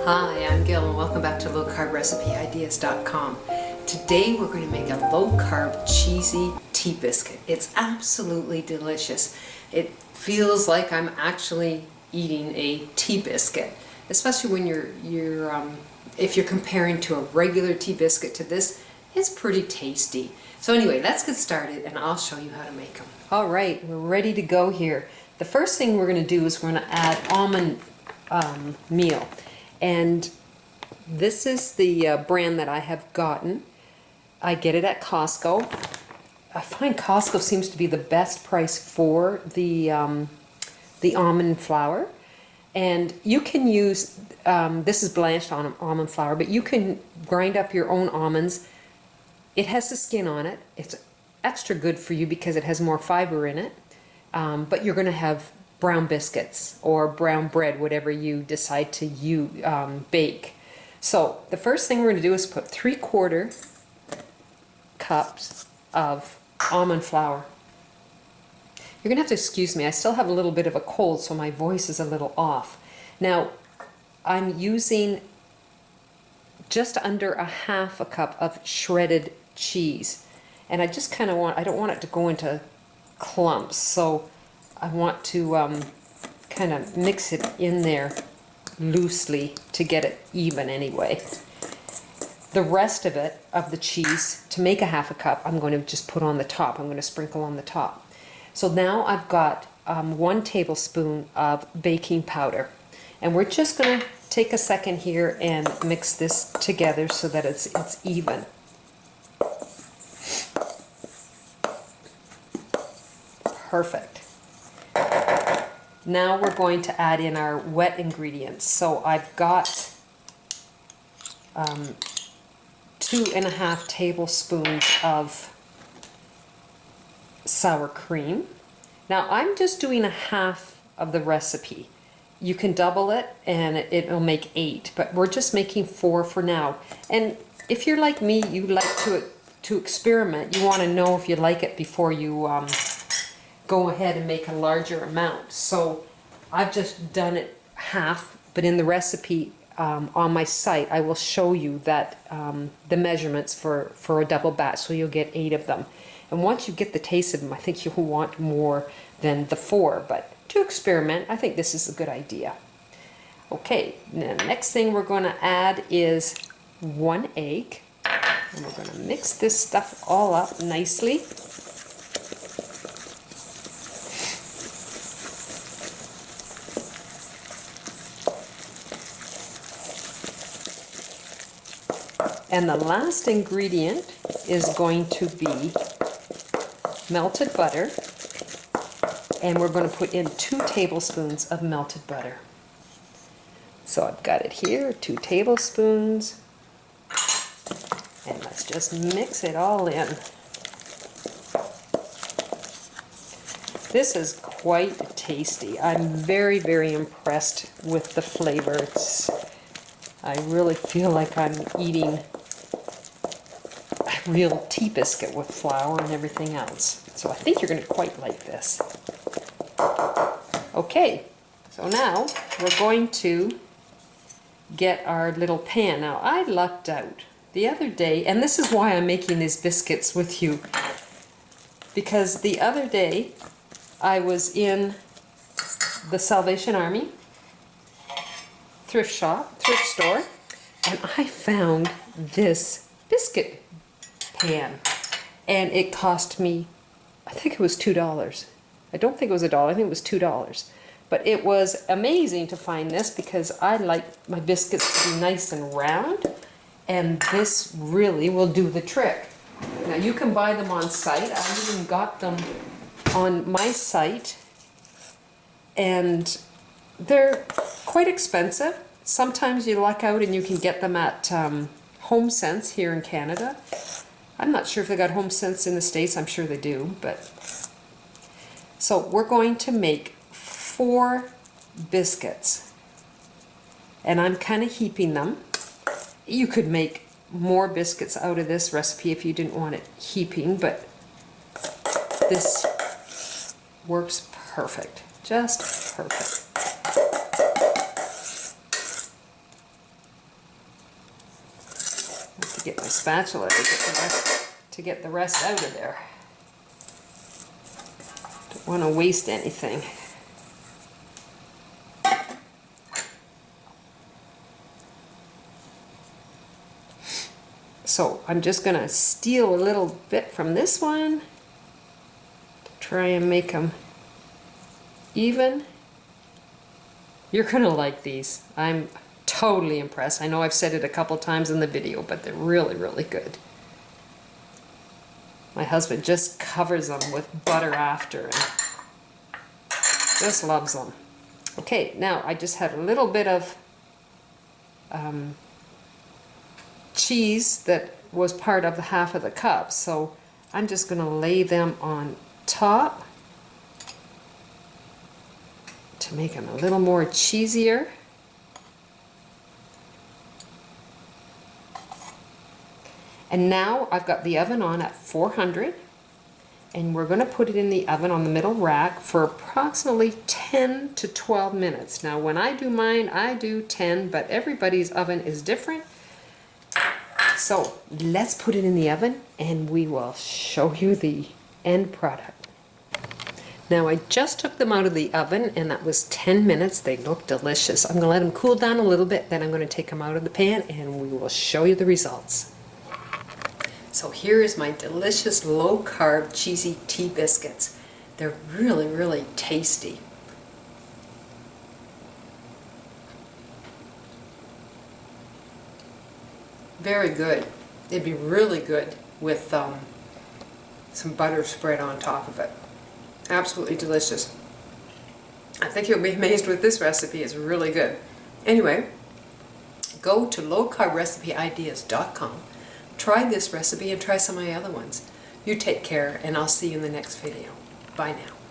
Hi, I'm Gil and welcome back to lowcarbrecipe.ideas.com. Today we're going to make a low-carb cheesy tea biscuit. It's absolutely delicious. It feels like I'm actually eating a tea biscuit, especially when if you're comparing to a regular tea biscuit to this. It's pretty tasty. So anyway, let's get started and I'll show you how to make them. All right, we're ready to go here. The first thing we're going to do is we're going to add almond meal. And this is the brand that I have gotten. I get it at Costco. I find Costco seems to be the best price for the almond flour. And you can use, this is blanched almond flour, but you can grind up your own almonds. It has the skin on it. It's extra good for you because it has more fiber in it. But you're going to have brown biscuits or brown bread, whatever you decide to bake. So the first thing we're going to do is put 3/4 cups of almond flour. You're going to have to excuse me, I still have a little bit of a cold, so my voice is a little off. Now I'm using just under a 1/2 cup of shredded cheese, and I just kind of I don't want it to go into clumps, so I want to kind of mix it in there loosely to get it even anyway. The rest of it, of the cheese, to make a 1/2 cup, I'm going to just put on the top. I'm going to sprinkle on the top. So now I've got 1 tablespoon of baking powder. And we're just going to take a second here and mix this together so that it's even. Perfect. Now we're going to add in our wet ingredients. So I've got 2.5 tablespoons of sour cream. Now I'm just doing 1/2 of the recipe. You can double it and it'll make 8, but we're just making 4 for now. And if you're like me, you like to experiment. You want to know if you like it before you go ahead and make a larger amount. So I've just done it 1/2, but in the recipe on my site I will show you that the measurements for a double batch, so you'll get 8 of them. And once you get the taste of them, I think you'll want more than the 4, but to experiment, I think this is a good idea. Okay, the next thing we're going to add is 1 egg, and we're going to mix this stuff all up nicely. And the last ingredient is going to be melted butter. And we're going to put in 2 tablespoons of melted butter. So I've got it here, 2 tablespoons. And let's just mix it all in. This is quite tasty. I'm very, very impressed with the flavor. I really feel like I'm eating a real tea biscuit with flour and everything else. So I think you're going to quite like this. Okay, so now we're going to get our little pan. Now I lucked out the other day, and this is why I'm making these biscuits with you, because the other day I was in the Salvation Army thrift store, and I found this biscuit pan, and it cost me, I think it was $2. I don't think it was $1, I think it was $2. But it was amazing to find this because I like my biscuits to be nice and round, and this really will do the trick. Now you can buy them on site. I even got them on my site, and they're quite expensive. Sometimes you luck out and you can get them at Home Sense here in Canada. I'm not sure if they got Home Sense in the States. I'm sure they do, but So we're going to make 4 biscuits, and I'm kind of heaping them. You could make more biscuits out of this recipe if you didn't want it heaping, but this works perfect, just perfect. I have to get my spatula to get the rest out of there. Don't want to waste anything. So I'm just going to steal a little bit from this one to try and make them even. You're going to like these. I'm totally impressed. I know I've said it a couple times in the video, but they're really, really good. My husband just covers them with butter after and just loves them. Okay, now I just had a little bit of cheese that was part of the half of the cup, so I'm just going to lay them on top to make them a little more cheesier. And now I've got the oven on at 400, and we're going to put it in the oven on the middle rack for approximately 10 to 12 minutes. Now when I do mine, I do 10, but everybody's oven is different. So let's put it in the oven and we will show you the end product. Now I just took them out of the oven and that was 10 minutes. They look delicious. I'm going to let them cool down a little bit, then I'm going to take them out of the pan and we will show you the results. So here is my delicious low-carb cheesy tea biscuits. They're really, really tasty. Very good. It'd be really good with some butter spread on top of it. Absolutely delicious. I think you'll be amazed with this recipe. It's really good. Anyway, go to lowcarbrecipe.ideas.com. Try this recipe and try some of my other ones. You take care, and I'll see you in the next video. Bye now.